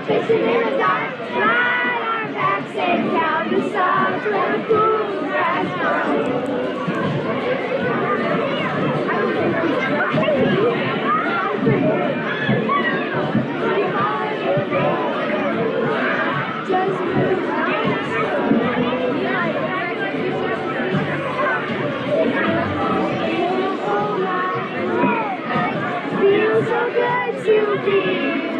Fishing in the dark, ride our backs and down the sides where the cool grass feels so good to be.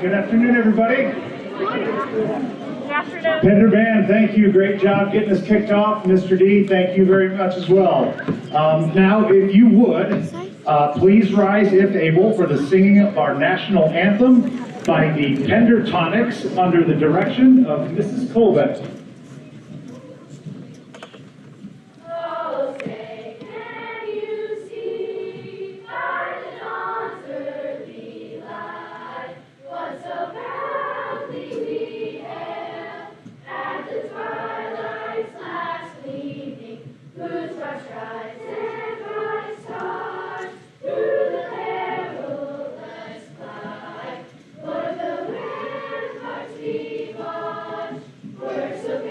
Good afternoon, everybody. Good afternoon. Pender Band, thank you. Great job getting us kicked off. Mr. D, thank you very much as well. Now, if you would, please rise if able for the singing of our national anthem by the Pender Tonics under the direction of Mrs. Colbeck. Works of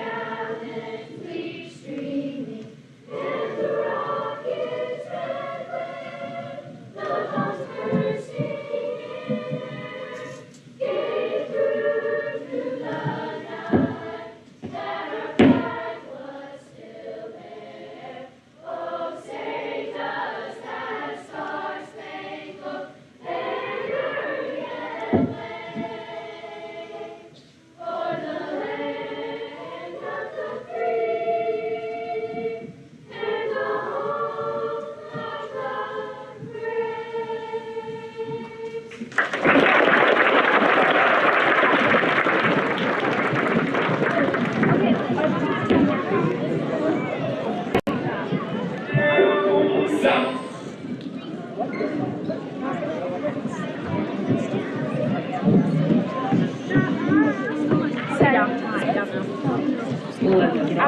I'm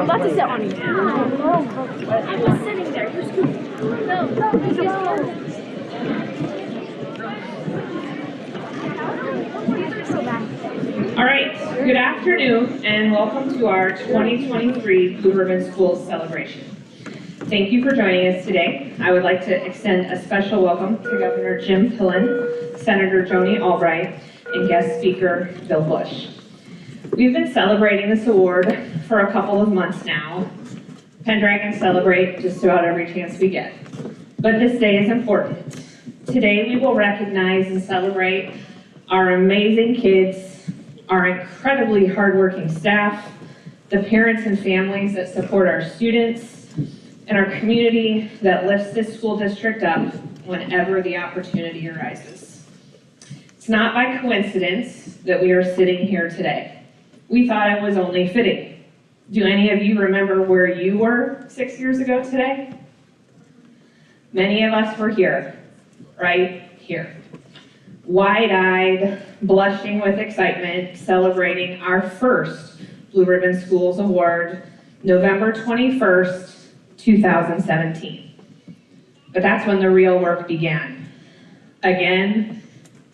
about to sit on you. I'm just sitting there. You're scooping. All right, good afternoon and welcome to our 2023 Blue Ribbon Schools celebration. Thank you for joining us today. I would like to extend a special welcome to Governor Jim Pillen, Senator Joni Albright, and guest speaker Bill Bush. We've been celebrating this award for a couple of months now. Pender can celebrate just about every chance we get. But this day is important. Today we will recognize and celebrate our amazing kids, our incredibly hardworking staff, the parents and families that support our students, and our community that lifts this school district up whenever the opportunity arises. It's not by coincidence that we are sitting here today. We thought it was only fitting. Do any of you remember where you were 6 years ago today? Many of us were here, right here. Wide-eyed, blushing with excitement, celebrating our first Blue Ribbon Schools Award, November 21st, 2017. But that's when the real work began. Again,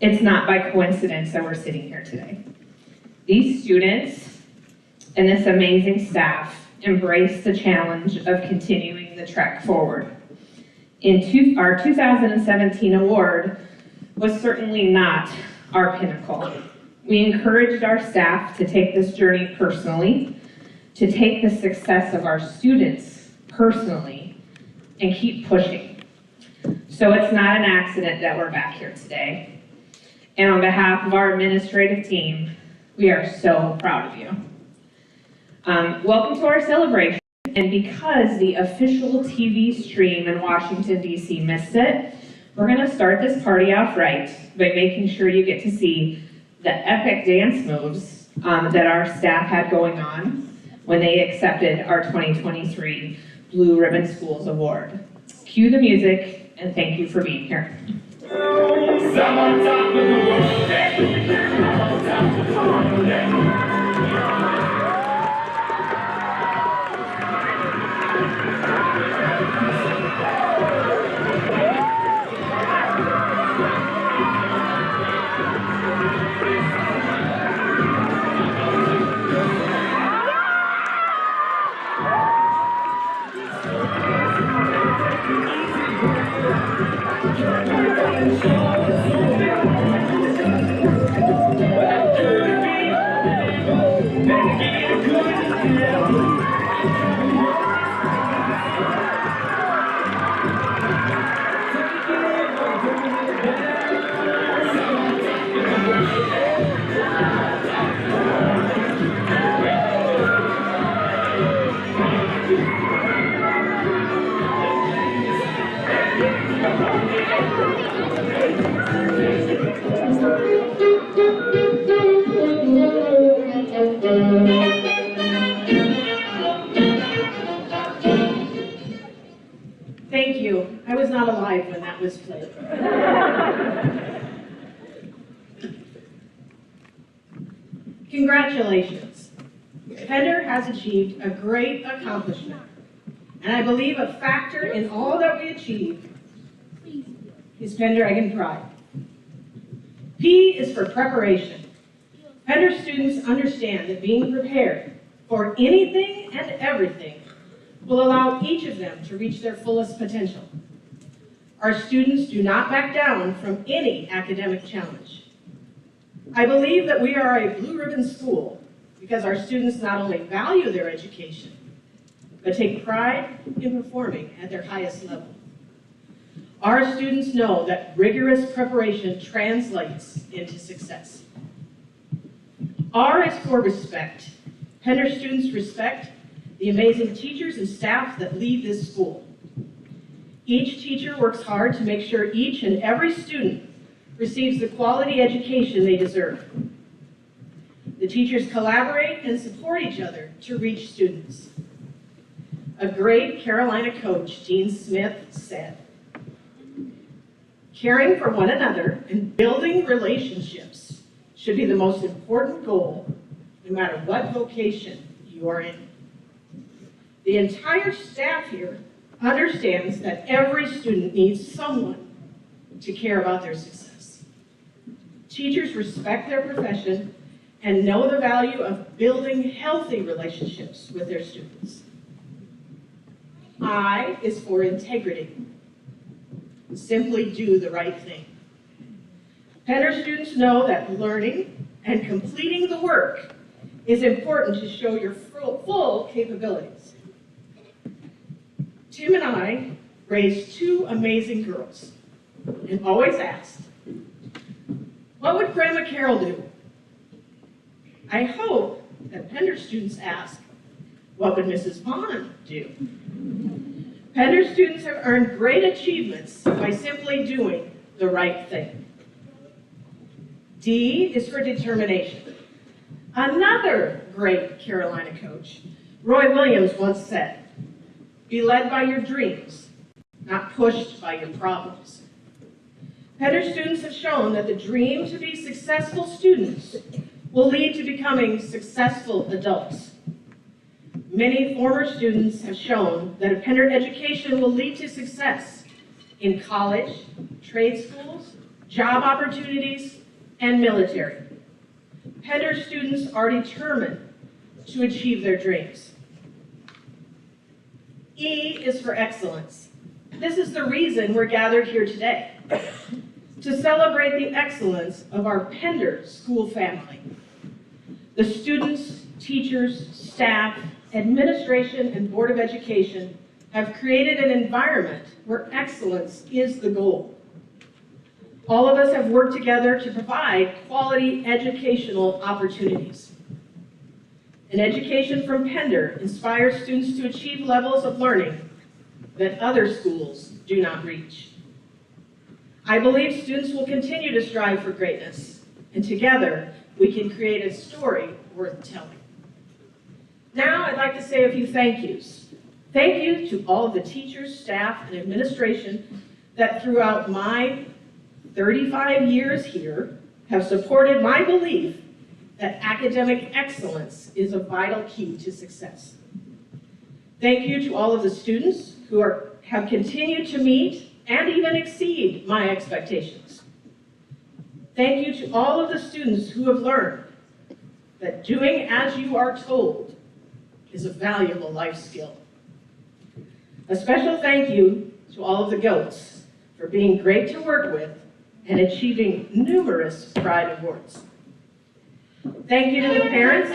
it's not by coincidence that we're sitting here today. These students and this amazing staff embrace the challenge of continuing the trek forward. Our 2017 award was certainly not our pinnacle. We encouraged our staff to take this journey personally, to take the success of our students personally, and keep pushing. So it's not an accident that we're back here today. And on behalf of our administrative team, we are so proud of you. Welcome to our celebration. And because the official TV stream in Washington, D.C. missed it, we're going to start this party off right by making sure you get to see the epic dance moves that our staff had going on when they accepted our 2023 Blue Ribbon Schools Award. Cue the music, and thank you for being here. Some on top of the world. Thank you. I was not alive when that was played. Congratulations. Pender has achieved a great accomplishment, and I believe a factor in all that we achieve is Pender Egg and Pride. P is for preparation. Pender students understand that being prepared for anything and everything will allow each of them to reach their fullest potential. Our students do not back down from any academic challenge. I believe that we are a Blue Ribbon school because our students not only value their education, but take pride in performing at their highest level. Our students know that rigorous preparation translates into success. R is for respect. Pender students respect the amazing teachers and staff that lead this school. Each teacher works hard to make sure each and every student receives the quality education they deserve. The teachers collaborate and support each other to reach students. A great Carolina coach, Dean Smith, said, "Caring for one another and building relationships should be the most important goal in no matter what vocation you are in. The entire staff here understands that every student needs someone to care about their success. Teachers respect their profession and know the value of building healthy relationships with their students. I is for integrity. Simply do the right thing. Pender students know that learning and completing the work is important to show your full capabilities. Tim and I raised two amazing girls and always asked, what would Grandma Carol do? I hope that Pender students ask, what would Mrs. Vaughn do? Pender students have earned great achievements by simply doing the right thing. D is for determination. Another great Carolina coach, Roy Williams, once said, be led by your dreams, not pushed by your problems. Pender students have shown that the dream to be successful students will lead to becoming successful adults. Many former students have shown that a Pender education will lead to success in college, trade schools, job opportunities, and military. Pender students are determined to achieve their dreams. E is for excellence. This is the reason we're gathered here today, to celebrate the excellence of our Pender school family. The students, teachers, staff, administration, and Board of Education have created an environment where excellence is the goal. All of us have worked together to provide quality educational opportunities. An education from Pender inspires students to achieve levels of learning that other schools do not reach. I believe students will continue to strive for greatness, and together we can create a story worth telling. Now I'd like to say a few thank yous. Thank you to all of the teachers, staff, and administration that throughout my 35 years here have supported my belief that academic excellence is a vital key to success. Thank you to all of the students who have continued to meet and even exceed my expectations. Thank you to all of the students who have learned that doing as you are told is a valuable life skill. A special thank you to all of the GOATs for being great to work with and achieving numerous Pride Awards. Thank you to the parents.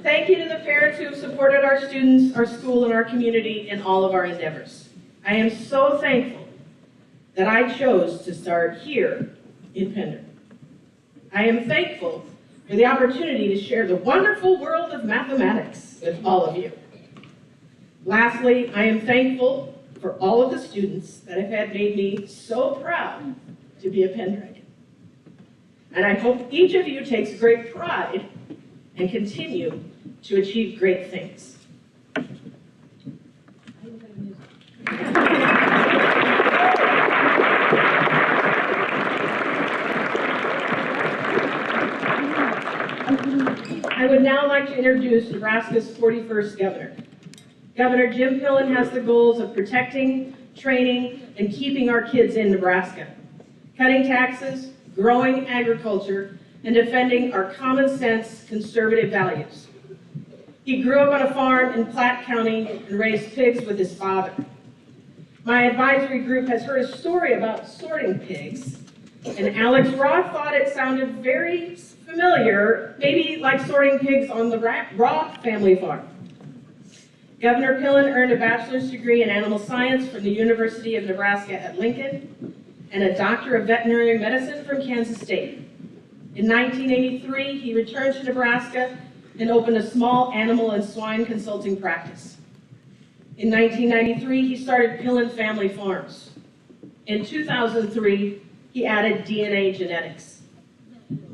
Thank you to the parents who have supported our students, our school, and our community in all of our endeavors. I am so thankful that I chose to start here in Pender. I am thankful for the opportunity to share the wonderful world of mathematics with all of you. Lastly, I am thankful for all of the students that have made me so proud to be a Penderagan. And I hope each of you takes great pride and continue to achieve great things. I would now like to introduce Nebraska's 41st governor. Governor Jim Pillen has the goals of protecting, training, and keeping our kids in Nebraska, cutting taxes, growing agriculture, and defending our common sense conservative values. He grew up on a farm in Platte County and raised pigs with his father. My advisory group has heard a story about sorting pigs, and Alex Roth thought it sounded very familiar, maybe like sorting pigs on the Roth family farm. Governor Pillen earned a bachelor's degree in animal science from the University of Nebraska at Lincoln and a doctor of veterinary medicine from Kansas State. In 1983, he returned to Nebraska and opened a small animal and swine consulting practice. In 1993, he started Pillen Family Farms. In 2003, he added DNA genetics.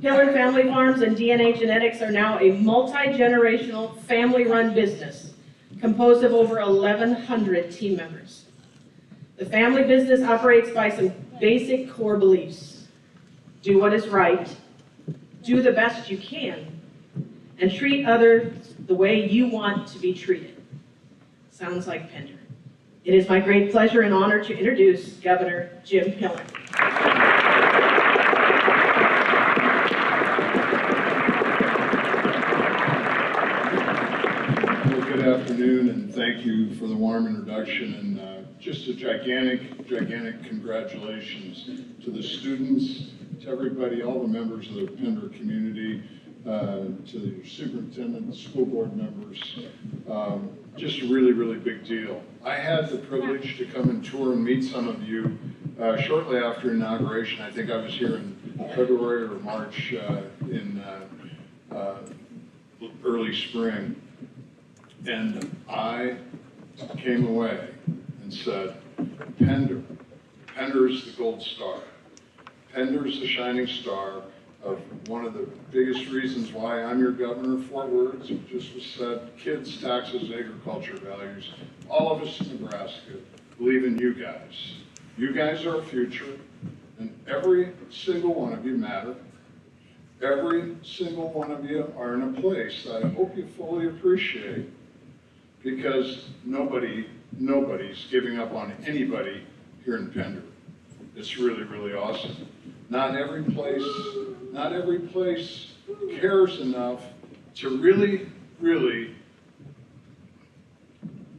Pillen Family Farms and DNA Genetics are now a multi-generational, family-run business composed of over 1,100 team members. The family business operates by some basic core beliefs. Do what is right, do the best you can, and treat others the way you want to be treated. Sounds like Pender. It is my great pleasure and honor to introduce Governor Jim Pillen. Well, good afternoon, and thank you for the warm introduction, and just a gigantic congratulations to the students, to everybody, all the members of the Pender community, to the superintendent, the school board members. Just a really big deal. I had the privilege to come and tour and meet some of you shortly after inauguration. I think I was here in February or March in early spring. And I came away and said, Pender is the gold star. Pender is the shining star of one of the biggest reasons why I'm your governor. 4 words, it just was said: kids, taxes, agriculture, values. All of us in Nebraska believe in you guys. You guys are our future, and every single one of you matter. Every single one of you are in a place that I hope you fully appreciate, because nobody's giving up on anybody here in Pender. It's really awesome. Not every place cares enough to really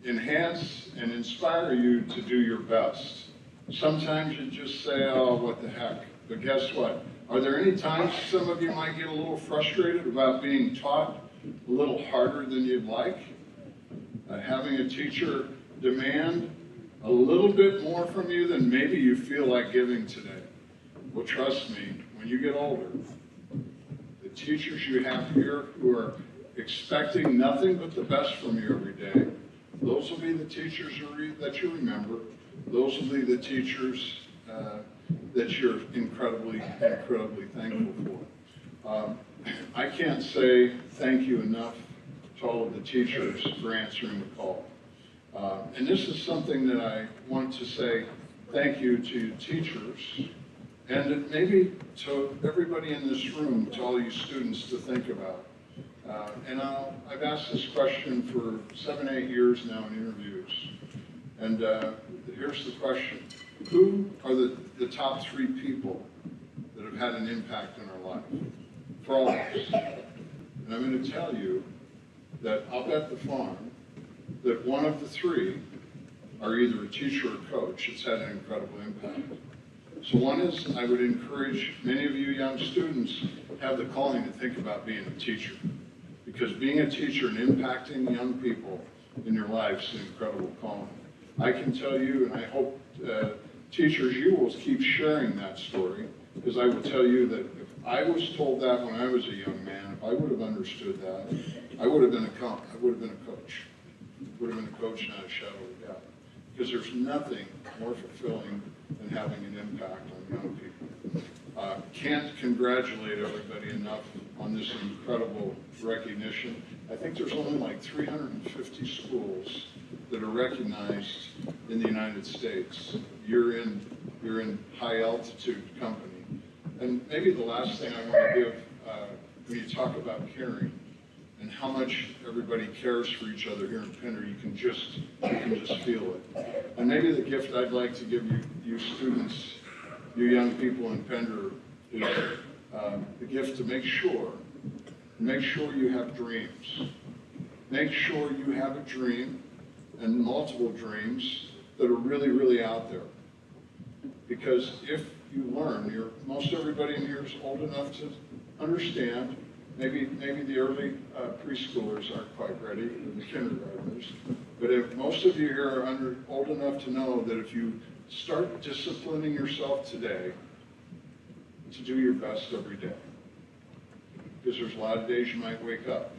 enhance and inspire you to do your best. Sometimes you just say, oh, what the heck? But guess what? Are there any times some of you might get a little frustrated about being taught a little harder than you'd like? Having a teacher demand a little bit more from you than maybe you feel like giving today? Well, trust me, when you get older, the teachers you have here who are expecting nothing but the best from you every day, those will be the teachers that you remember. Those will be the teachers that you're incredibly thankful for. I can't say thank you enough to all of the teachers for answering the call. And this is something that I want to say thank you to teachers, and maybe to everybody in this room, to all you students to think about. And I've asked this question for 7-8 years now in interviews. And here's the question. Who are the top 3 people that have had an impact in our life? For all of us. And I'm going to tell you that I'll bet the farm that one of the 3 are either a teacher or a coach that's had an incredible impact. So one is, I would encourage many of you young students have the calling to think about being a teacher. Because being a teacher and impacting young people in your life is an incredible calling. I can tell you, and I hope teachers, you will keep sharing that story, because I will tell you that if I was told that when I was a young man, if I would have understood that, I would have been a coach. Would have been a coach, not a shadow of a doubt. Because there's nothing more fulfilling than having an impact on young people. Can't congratulate everybody enough on this incredible recognition. I think there's only like 350 schools that are recognized in the United States. You're in high altitude company. And maybe the last thing I want to give, when you talk about caring and how much everybody cares for each other here in Pender, you can just feel it. And maybe the gift I'd like to give you students, you young people in Pender, is the gift to make sure you have dreams. Make sure you have a dream and multiple dreams that are really out there. Because if you learn, most everybody in here is old enough to understand. Maybe the early preschoolers aren't quite ready, or the kindergartners. But if most of you here are old enough to know that if you start disciplining yourself today to do your best every day, because there's a lot of days you might wake up.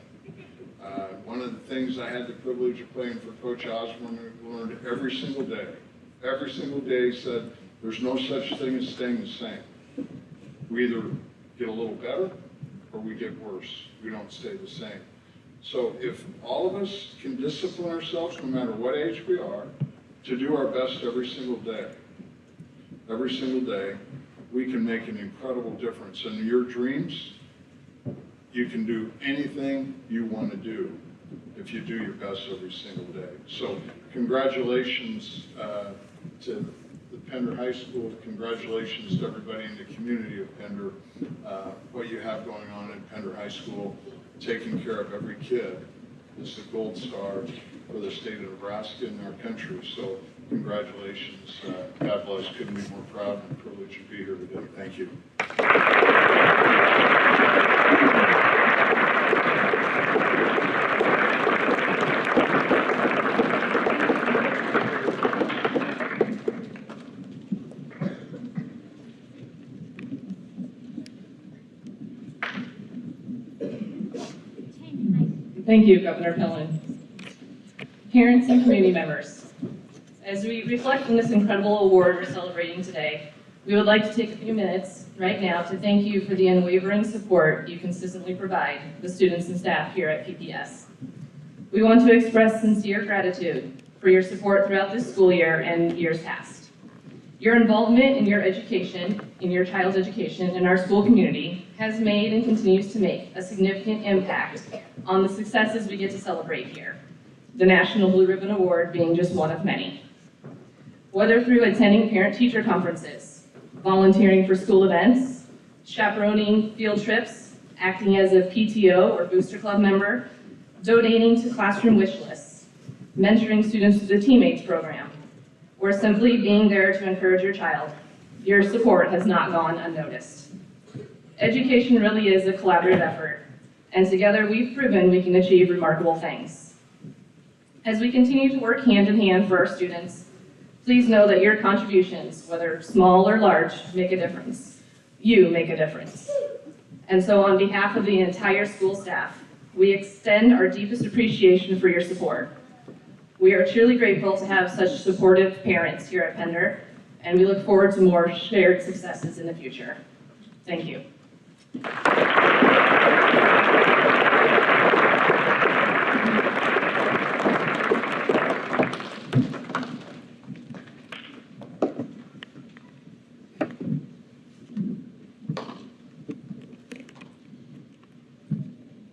One of the things I had the privilege of playing for Coach Osborne, I learned every single day said, there's no such thing as staying the same. We either get a little better or we get worse. We don't stay the same. So if all of us can discipline ourselves, no matter what age we are, to do our best every single day. Every single day, we can make an incredible difference. And your dreams, you can do anything you want to do if you do your best every single day. So congratulations to the Pender High School. Congratulations to everybody in the community of Pender. What you have going on at Pender High School, taking care of every kid, is the gold star for the state of Nebraska and our country. So congratulations. God bless. Couldn't be more proud and privileged to be here today. Thank you. Thank you, Governor Pillen. Parents and community members, as we reflect on this incredible award we're celebrating today, we would like to take a few minutes right now to thank you for the unwavering support you consistently provide the students and staff here at PPS. We want to express sincere gratitude for your support throughout this school year and years past. Your involvement in your education, in your child's education in our school community has made and continues to make a significant impact on the successes we get to celebrate here, the National Blue Ribbon Award being just one of many. Whether through attending parent-teacher conferences, volunteering for school events, chaperoning field trips, acting as a PTO or Booster Club member, donating to classroom wish lists, mentoring students through the Teammates program, or simply being there to encourage your child, your support has not gone unnoticed. Education really is a collaborative effort, and together we've proven we can achieve remarkable things. As we continue to work hand in hand for our students, please know that your contributions, whether small or large, make a difference. You make a difference. And so on behalf of the entire school staff, we extend our deepest appreciation for your support. We are truly grateful to have such supportive parents here at Pender, and we look forward to more shared successes in the future. Thank you.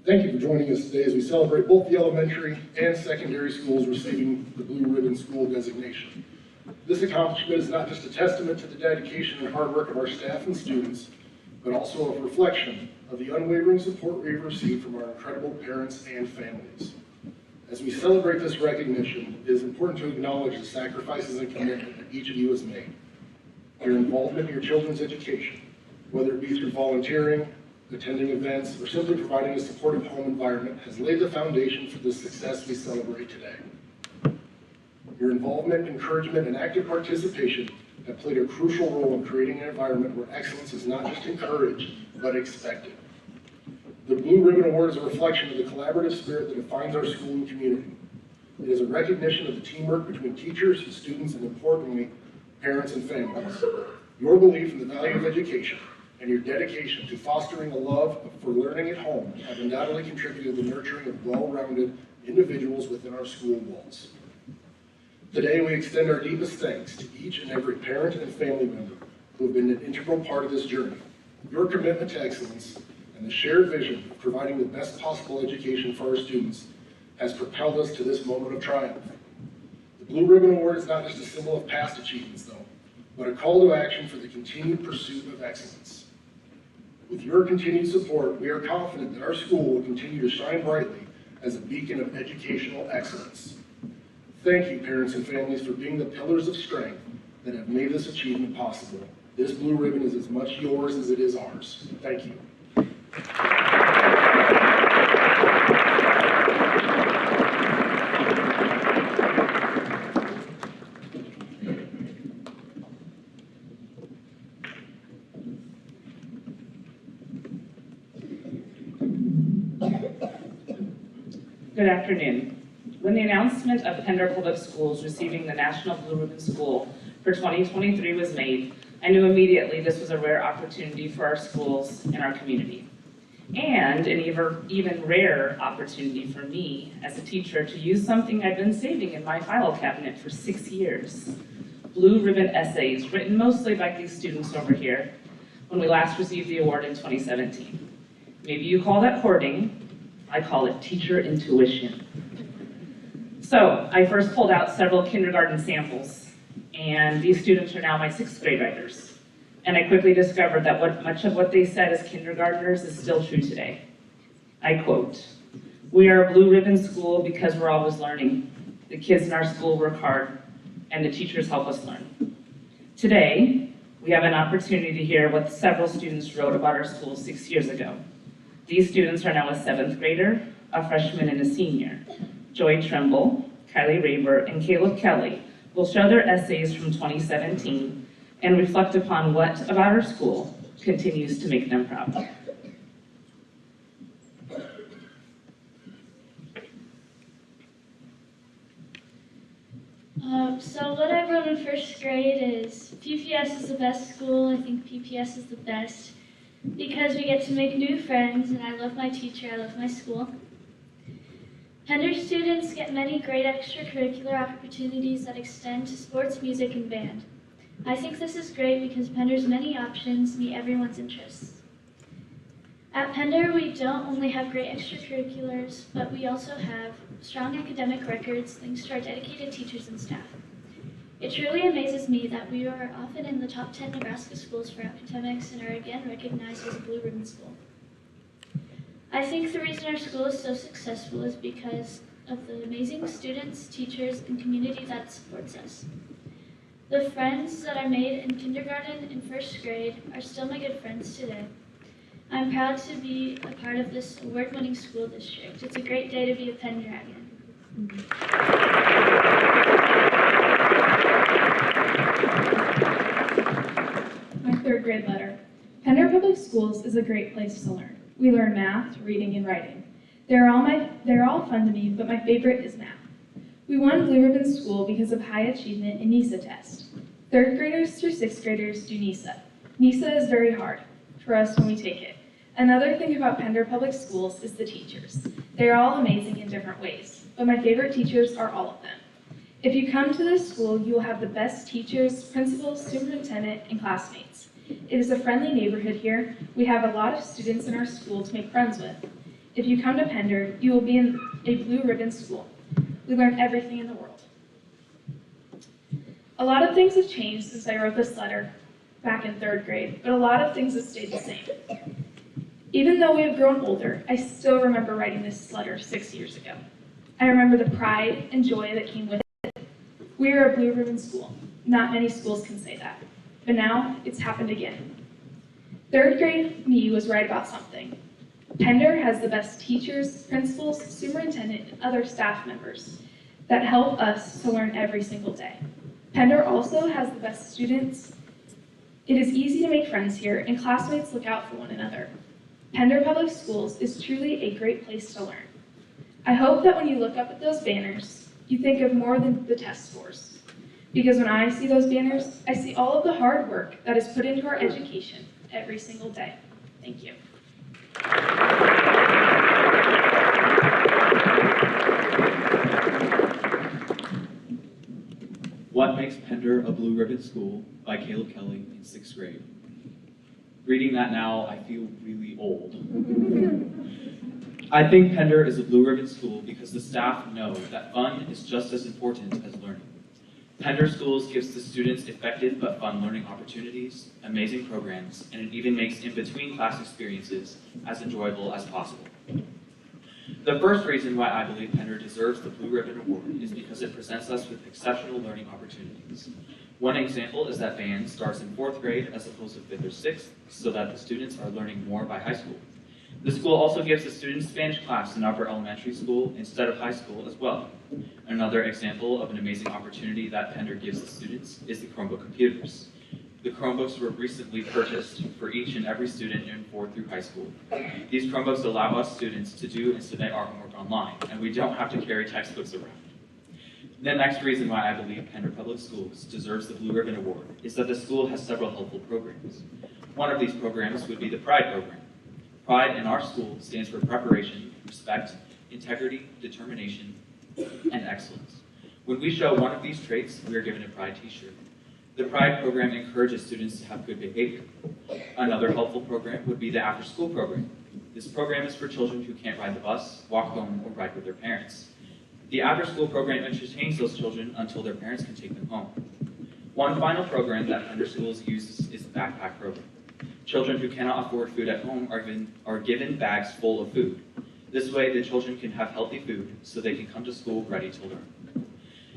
Thank you for joining us today as we celebrate both the elementary and secondary schools receiving the Blue Ribbon School designation. This accomplishment is not just a testament to the dedication and hard work of our staff and students, but also a reflection of the unwavering support we've received from our incredible parents and families. As we celebrate this recognition, it is important to acknowledge the sacrifices and commitment that each of you has made. Your involvement in your children's education, whether it be through volunteering, attending events, or simply providing a supportive home environment, has laid the foundation for the success we celebrate today. Your involvement, encouragement, and active participation have played a crucial role in creating an environment where excellence is not just encouraged, but expected. The Blue Ribbon Award is a reflection of the collaborative spirit that defines our school and community. It is a recognition of the teamwork between teachers, students, and importantly, parents and families. Your belief in the value of education and your dedication to fostering a love for learning at home have undoubtedly contributed to the nurturing of well-rounded individuals within our school walls. Today, we extend our deepest thanks to each and every parent and family member who have been an integral part of this journey. Your commitment to excellence and the shared vision of providing the best possible education for our students has propelled us to this moment of triumph. The Blue Ribbon Award is not just a symbol of past achievements, though, but a call to action for the continued pursuit of excellence. With your continued support, we are confident that our school will continue to shine brightly as a beacon of educational excellence. Thank you, parents and families, for being the pillars of strength that have made this achievement possible. This blue ribbon is as much yours as it is ours. Thank you. Good afternoon. When the announcement of Pender Public Schools receiving the National Blue Ribbon School for 2023 was made, I knew immediately this was a rare opportunity for our schools and our community. and an even rarer opportunity for me as a teacher to use something I've been saving in my file cabinet for 6 years. Blue ribbon essays written mostly by these students over here when we last received the award in 2017. Maybe you call that hoarding, I call it teacher intuition. So I first pulled out several kindergarten samples, and these students are now my 6th grade writers. And I quickly discovered that much of what they said as kindergartners is still true today. I quote, "We are a blue ribbon school because we're always learning. The kids in our school work hard, and the teachers help us learn." Today, we have an opportunity to hear what several students wrote about our school 6 years ago. These students are now a 7th grader, a freshman, and a senior. Joy Trimble, Kylie Raber, and Caleb Kelly will show their essays from 2017 and reflect upon what about our school continues to make them proud. So what I wrote in 1st grade is PPS is the best school. I think PPS is the best because we get to make new friends, and I love my teacher, I love my school. Pender students get many great extracurricular opportunities that extend to sports, music, and band. I think this is great because Pender's many options meet everyone's interests. At Pender, we don't only have great extracurriculars, but we also have strong academic records thanks to our dedicated teachers and staff. It truly amazes me that we are often in the top 10 Nebraska schools for academics and are again recognized as a blue ribbon school. I think the reason our school is so successful is because of the amazing students, teachers, and community that supports us. The friends that I made in kindergarten and 1st grade are still my good friends today. I'm proud to be a part of this award-winning school district. It's a great day to be a Pen Dragon. My 3rd grade letter. Pender Public Schools is a great place to learn. We learn math, reading, and writing. They're all fun to me, but my favorite is math. We won Blue Ribbon School because of high achievement in NISA test. 3rd graders through 6th graders do NISA. NISA is very hard for us when we take it. Another thing about Pender Public Schools is the teachers. They're all amazing in different ways, but my favorite teachers are all of them. If you come to this school, you will have the best teachers, principals, superintendent, and classmates. It is a friendly neighborhood here. We have a lot of students in our school to make friends with. If you come to Pender, you will be in a blue ribbon school. We learn everything in the world. A lot of things have changed since I wrote this letter back in 3rd grade, but a lot of things have stayed the same. Even though we have grown older, I still remember writing this letter 6 years ago. I remember the pride and joy that came with it. We are a blue ribbon school. Not many schools can say that. But now, it's happened again. 3rd grade me was right about something. Pender has the best teachers, principals, superintendent, and other staff members that help us to learn every single day. Pender also has the best students. It is easy to make friends here, and classmates look out for one another. Pender Public Schools is truly a great place to learn. I hope that when you look up at those banners, you think of more than the test scores. Because when I see those banners, I see all of the hard work that is put into our education every single day. Thank you. What Makes Pender a Blue Ribbon School by Caleb Kelly in 6th grade. Reading that now, I feel really old. I think Pender is a blue ribbon school because the staff know that fun is just as important as learning. Pender Schools gives the students effective but fun learning opportunities, amazing programs, and it even makes in-between class experiences as enjoyable as possible. The first reason why I believe Pender deserves the Blue Ribbon Award is because it presents us with exceptional learning opportunities. One example is that band starts in 4th grade as opposed to 5th or 6th, so that the students are learning more by high school. The school also gives the students Spanish class in upper elementary school instead of high school as well. Another example of an amazing opportunity that Pender gives the students is the Chromebook computers. The Chromebooks were recently purchased for each and every student in 4th through high school. These Chromebooks allow us students to do and submit our homework online, and we don't have to carry textbooks around. The next reason why I believe Pender Public Schools deserves the Blue Ribbon Award is that the school has several helpful programs. One of these programs would be the Pride program. Pride in our school stands for preparation, respect, integrity, determination, and excellence. When we show one of these traits, we are given a Pride t-shirt. The Pride program encourages students to have good behavior. Another helpful program would be the after-school program. This program is for children who can't ride the bus, walk home, or ride with their parents. The after-school program entertains those children until their parents can take them home. One final program that Pender Schools uses is the backpack program. Children who cannot afford food at home are given bags full of food. This way, the children can have healthy food so they can come to school ready to learn.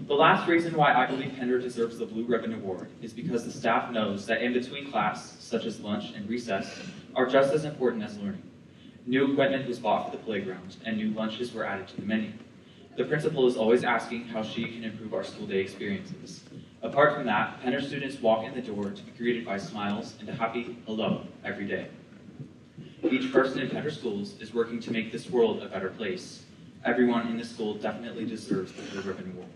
The last reason why I believe Pender deserves the Blue Ribbon Award is because the staff knows that in between class, such as lunch and recess, are just as important as learning. New equipment was bought for the playground, and new lunches were added to the menu. The principal is always asking how she can improve our school day experiences. Apart from that, Pender students walk in the door to be greeted by smiles and a happy hello every day. Each person in Pender Schools is working to make this world a better place. Everyone in the school definitely deserves the Blue Ribbon Award.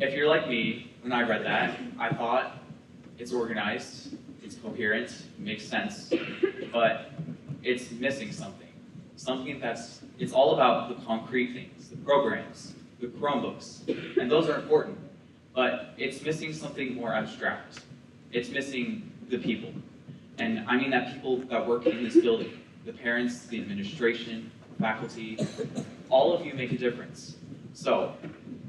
If you're like me, when I read that, I thought it's organized, it's coherent, it makes sense, but it's missing something. It's all about the concrete things, the programs, the Chromebooks, and those are important, but it's missing something more abstract. It's missing the people. And I mean that people that work in this building, the parents, the administration, faculty, all of you make a difference. So,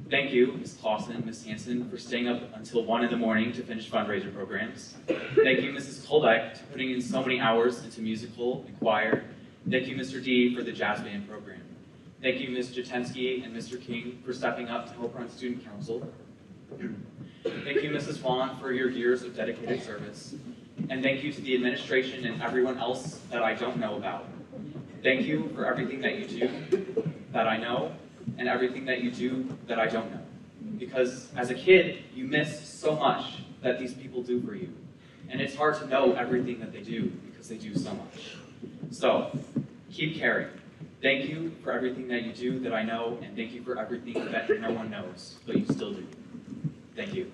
thank you, Ms. Clausen, Ms. Hansen, for staying up until 1 in the morning to finish fundraiser programs. Thank you, Mrs. Kolbeck, for putting in so many hours into musical and choir. Thank you, Mr. D, for the jazz band program. Thank you, Ms. Jatensky and Mr. King, for stepping up to help run student council. Thank you, Mrs. Vaughn, for your years of dedicated service. And thank you to the administration and everyone else that I don't know about. Thank you for everything that you do that I know, and everything that you do that I don't know. Because as a kid, you miss so much that these people do for you. And it's hard to know everything that they do because they do so much. So, keep caring. Thank you for everything that you do that I know, and thank you for everything that no one knows, but you still do. Thank you.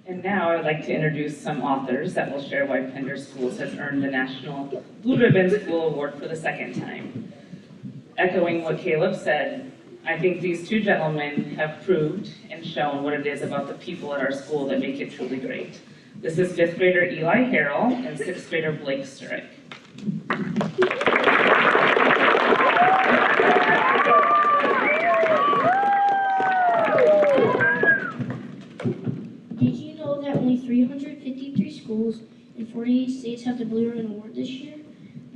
And now I'd like to introduce some authors that will share why Pender Schools has earned the National Blue Ribbon School Award for the second time. Echoing what Caleb said, I think these two gentlemen have proved and shown what it is about the people at our school that make it truly great. This is 5th grader Eli Harrell and 6th grader Blake Sturek. Did you know that only 353 schools in 48 states have the Blue Ribbon Award this year?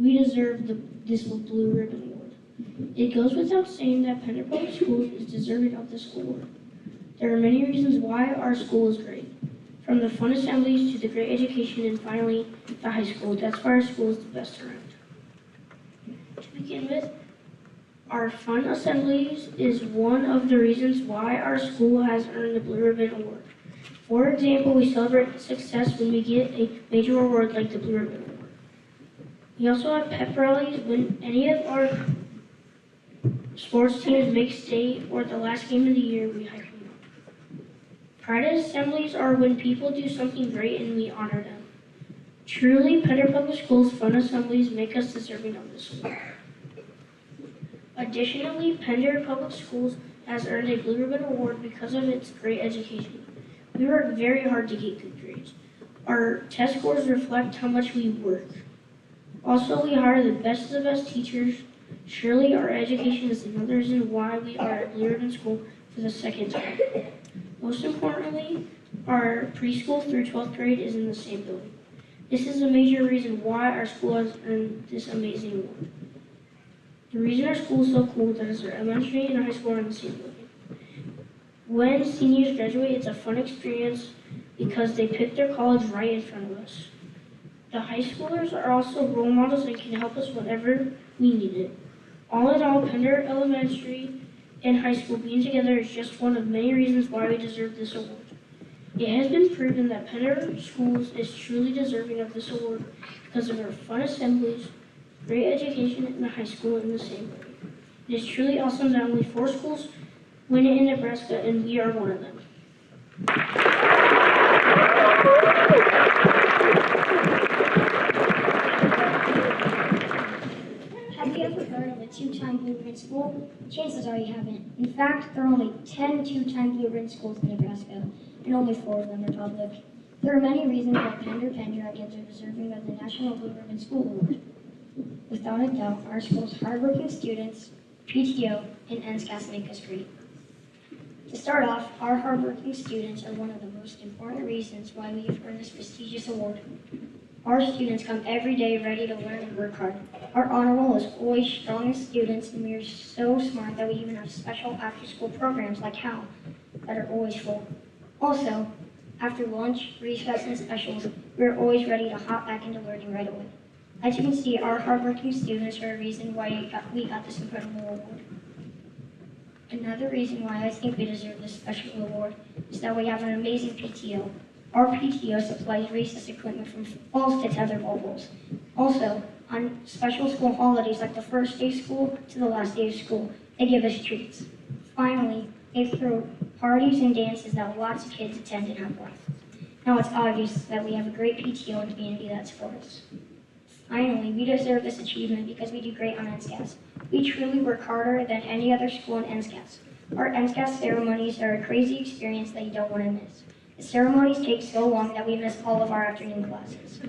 We deserve this Blue Ribbon Award. It goes without saying that Pender Public Schools is deserving of this award. There are many reasons why our school is great. From the fun assemblies to the great education and finally the high school, that's why our school is the best around. To begin with, our fun assemblies is one of the reasons why our school has earned the Blue Ribbon Award. For example, we celebrate success when we get a major award like the Blue Ribbon Award. We also have pep rallies when any of our sports teams make state or the last game of the year, we hype them up. Pride assemblies are when people do something great and we honor them. Truly, Pender Public Schools fun assemblies make us deserving of this award. Additionally, Pender Public Schools has earned a Blue Ribbon Award because of its great education. We work very hard to get good grades. Our test scores reflect how much we work. Also, we hire the best of the best teachers. Surely, our education is another reason why we are at Blue Ribbon School for the second time. Most importantly, our preschool through 12th grade is in the same building. This is a major reason why our school has earned this amazing award. The reason our school is so cool is our elementary and high school are in the same building. When seniors graduate, it's a fun experience because they pick their college right in front of us. The high schoolers are also role models and can help us whenever we need it. All in all, Pender Elementary and High School being together is just one of many reasons why we deserve this award. It has been proven that Pender Schools is truly deserving of this award because of our fun assemblies, great education in the high school in the same way. It is truly awesome that only 4 schools win it in Nebraska, and we are one of them. Have you ever heard of a 2-time Blue Ribbon School? Chances are you haven't. In fact, there are only 10 2-time Blue Ribbon schools in Nebraska, and only 4 of them are public. There are many reasons why Pender Agains are deserving of the National Blue Ribbon School Award. Without a doubt, our school's hardworking students, PTO, and NSCAS make us great. To start off, our hardworking students are one of the most important reasons why we have earned this prestigious award. Our students come every day ready to learn and work hard. Our honor roll is always strong as students, and we are so smart that we even have special after-school programs like HAL that are always full. Also, after lunch, recess, and specials, we are always ready to hop back into learning right away. As you can see, our hardworking students are a reason why we got this incredible award. Another reason why I think we deserve this special award is that we have an amazing PTO. Our PTO supplies recess equipment from balls to tether bubbles. Also, on special school holidays like the first day of school to the last day of school, they give us treats. Finally, they throw parties and dances that lots of kids attend and have fun. Now it's obvious that we have a great PTO and community that supports us. Finally, we deserve this achievement because we do great on NSCAS. We truly work harder than any other school in NSCAS. Our NSCAS ceremonies are a crazy experience that you don't want to miss. The ceremonies take so long that we miss all of our afternoon classes.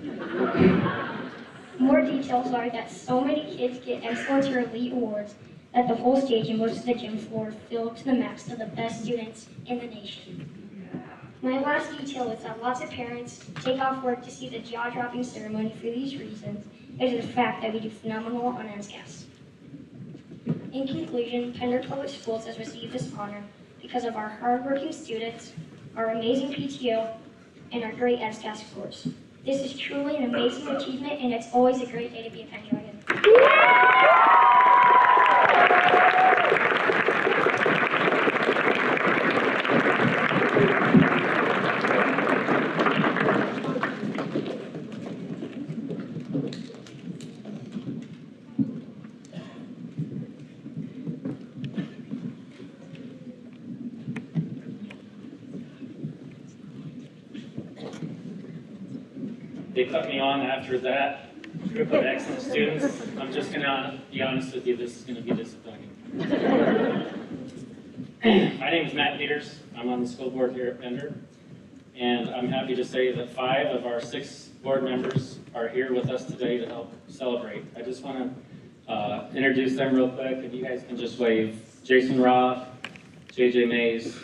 More details are that so many kids get excellence or elite awards that the whole stage and most of the gym floor filled to the max to the best students in the nation. My last detail is that lots of parents take off work to see the jaw-dropping ceremony for these reasons. It is the fact that we do phenomenal on NSCAS. In conclusion, Pender Public Schools has received this honor because of our hardworking students, our amazing PTO, and our great NSCAS scores. This is truly an amazing achievement, and it's always a great day to be a Pender Again. They put me on after that group of excellent students. I'm just going to be honest with you, this is going to be disappointing. My name is Matt Peters. I'm on the school board here at Pender. And I'm happy to say that 5 of our 6 board members are here with us today to help celebrate. I just want to introduce them real quick. If you guys can just wave. Jason Roth, JJ Mays,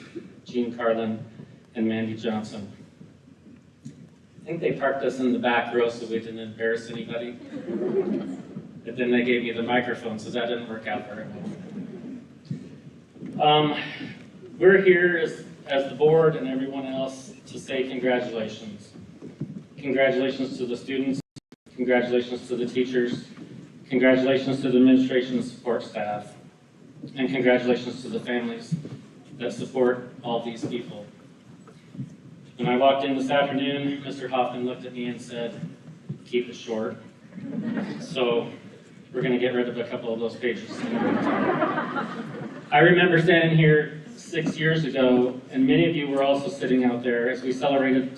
Gene Carlin, and Mandy Johnson. I think they parked us in the back row so we didn't embarrass anybody. But then they gave me the microphone, so that didn't work out very well. We're here as the board and everyone else to say congratulations. Congratulations to the students, congratulations to the teachers, congratulations to the administration and support staff, and congratulations to the families that support all these people. When I walked in this afternoon, Mr. Hoffman looked at me and said, keep it short. So we're going to get rid of a couple of those pages. I remember standing here 6 years ago, and many of you were also sitting out there as we celebrated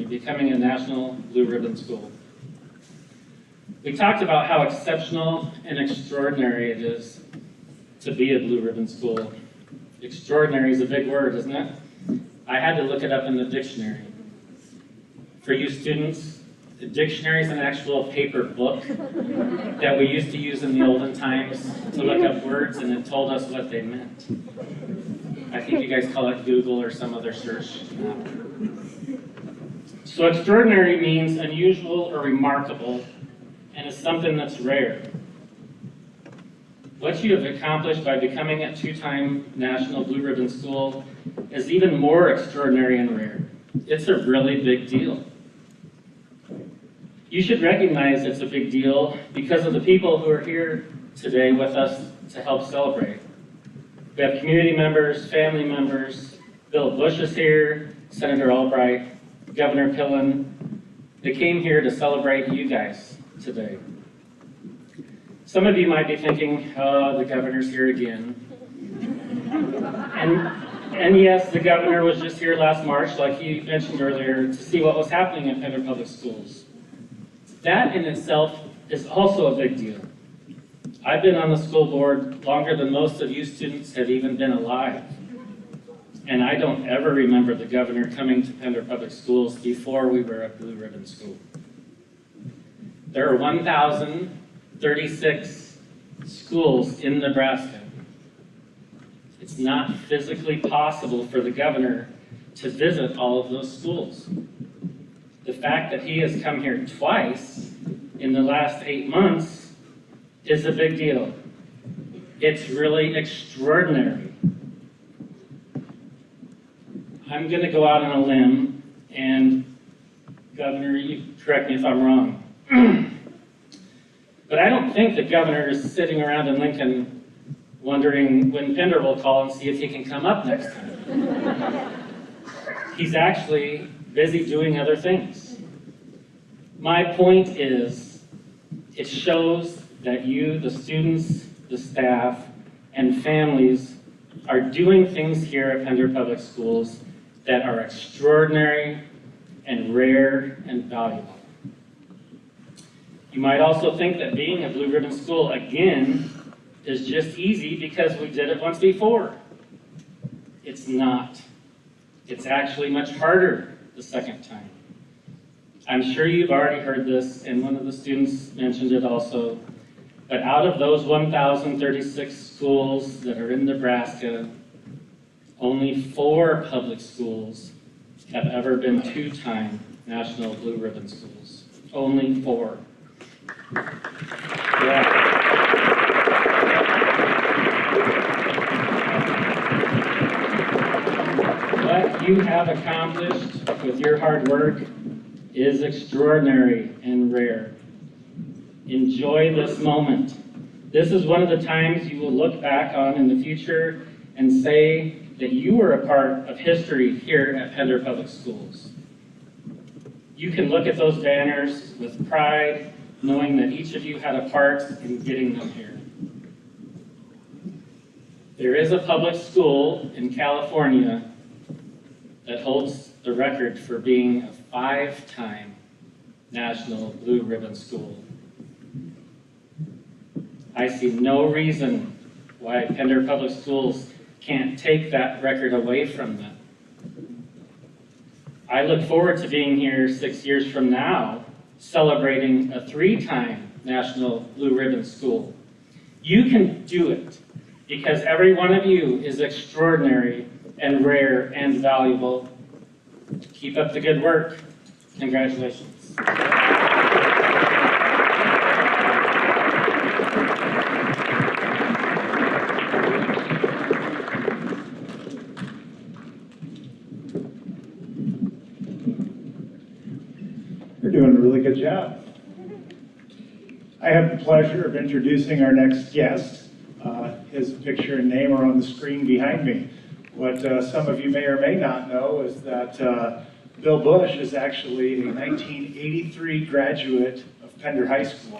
becoming a national Blue Ribbon School. We talked about how exceptional and extraordinary it is to be a Blue Ribbon School. Extraordinary is a big word, isn't it? I had to look it up in the dictionary. For you students, the dictionary is an actual paper book that we used to use in the olden times to look up words, and it told us what they meant. I think you guys call it Google or some other search. So extraordinary means unusual or remarkable, and is something that's rare. What you have accomplished by becoming a 2-time National Blue Ribbon School is even more extraordinary and rare. It's a really big deal. You should recognize it's a big deal because of the people who are here today with us to help celebrate. We have community members, family members, Bill Bush is here, Senator Albright, Governor Pillen. They came here to celebrate you guys today. Some of you might be thinking, oh, the governor's here again. And yes, the governor was just here last March, like he mentioned earlier, to see what was happening at Pender Public Schools. That in itself is also a big deal. I've been on the school board longer than most of you students have even been alive. And I don't ever remember the governor coming to Pender Public Schools before we were a blue ribbon school. There are 1,036 schools in Nebraska. It's not physically possible for the governor to visit all of those schools. The fact that he has come here twice in the last 8 months is a big deal. It's really extraordinary. I'm going to go out on a limb, and Governor, you correct me if I'm wrong. But I don't think the governor is sitting around in Lincoln wondering when Pender will call and see if he can come up next time. He's actually busy doing other things. My point is, it shows that you, the students, the staff, and families are doing things here at Pender Public Schools that are extraordinary and rare and valuable. You might also think that being a blue ribbon school, again, is just easy because we did it once before. It's not. It's actually much harder the second time. I'm sure you've already heard this, and one of the students mentioned it also, but out of those 1,036 schools that are in Nebraska, only 4 public schools have ever been 2-time National Blue Ribbon Schools. Only 4. Yeah. What you have accomplished with your hard work is extraordinary and rare. Enjoy this moment. This is one of the times you will look back on in the future and say that you were a part of history here at Pender Public Schools. You can look at those banners with pride, knowing that each of you had a part in getting them here. There is a public school in California that holds the record for being a 5-time National Blue Ribbon School. I see no reason why Pender Public Schools can't take that record away from them. I look forward to being here 6 years from now, celebrating a 3-time National Blue Ribbon School. You can do it because every one of you is extraordinary and rare and valuable. Keep up the good work. Congratulations. You're doing a really good job. I have the pleasure of introducing our next guest. His picture and name are on the screen behind me. What some of you may or may not know is that Bill Bush is actually a 1983 graduate of Pender High School.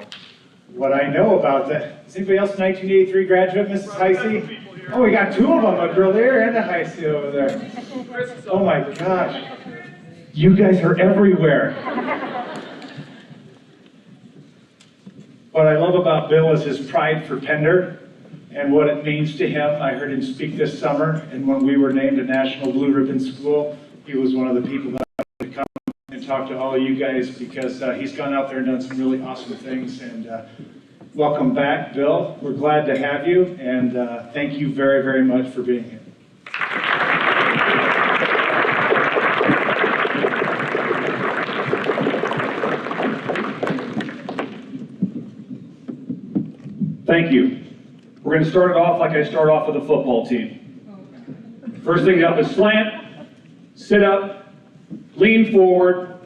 What I know about that, is anybody else a 1983 graduate, Mrs. Heisey? Oh, we got 2 of them, a girl there and a Heisey over there. Oh my gosh. You guys are everywhere. What I love about Bill is his pride for Pender and what it means to him. I heard him speak this summer, and when we were named a National Blue Ribbon School, he was one of the people that would come and talk to all of you guys because he's gone out there and done some really awesome things. And welcome back, Bill. We're glad to have you, and thank you very, very much for being here. Thank you. We're going to start it off like I start off with a football team. First thing up is slant, sit up, lean forward,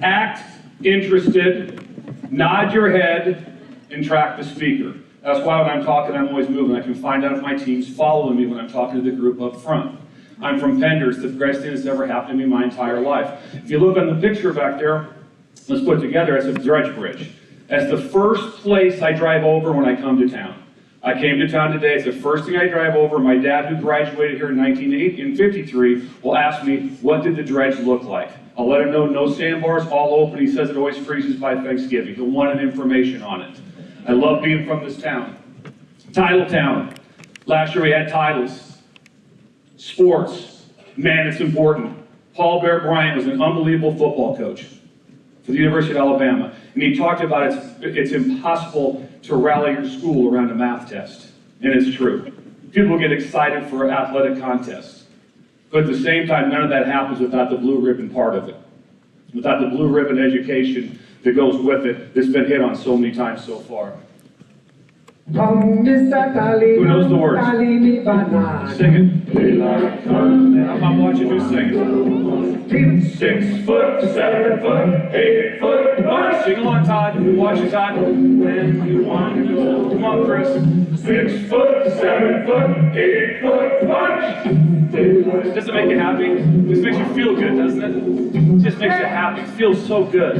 act interested, nod your head, and track the speaker. That's why when I'm talking, I'm always moving. I can find out if my team's following me when I'm talking to the group up front. I'm from Pender. It's the greatest thing that's ever happened to me my entire life. If you look on the picture back there, let's put it together, it's a dredge bridge. That's the first place I drive over when I come to town. I came to town today, it's the first thing I drive over. My dad, who graduated here in 1953, will ask me, what did the dredge look like? I'll let him know no sandbars, all open. He says it always freezes by Thanksgiving. He'll want information on it. I love being from this town. Title town. Last year we had titles. Sports. Man, it's important. Paul Bear Bryant was an unbelievable football coach for the University of Alabama. And he talked about it's impossible to rally your school around a math test. And it's true. People get excited for athletic contests. But at the same time, none of that happens without the blue ribbon part of it. Without the blue ribbon education that goes with it, that's been hit on so many times so far. Who knows the words? Sing it. I'm watching you sing it. 6 foot, 7 foot, 8 foot, march. Sing along, Todd. Watch it, Todd. When you want to go. Come on, Chris. 6 foot, 7 foot, 8 foot, march. Does it make you happy? This makes you feel good, doesn't it? It just makes you happy. It feels so good.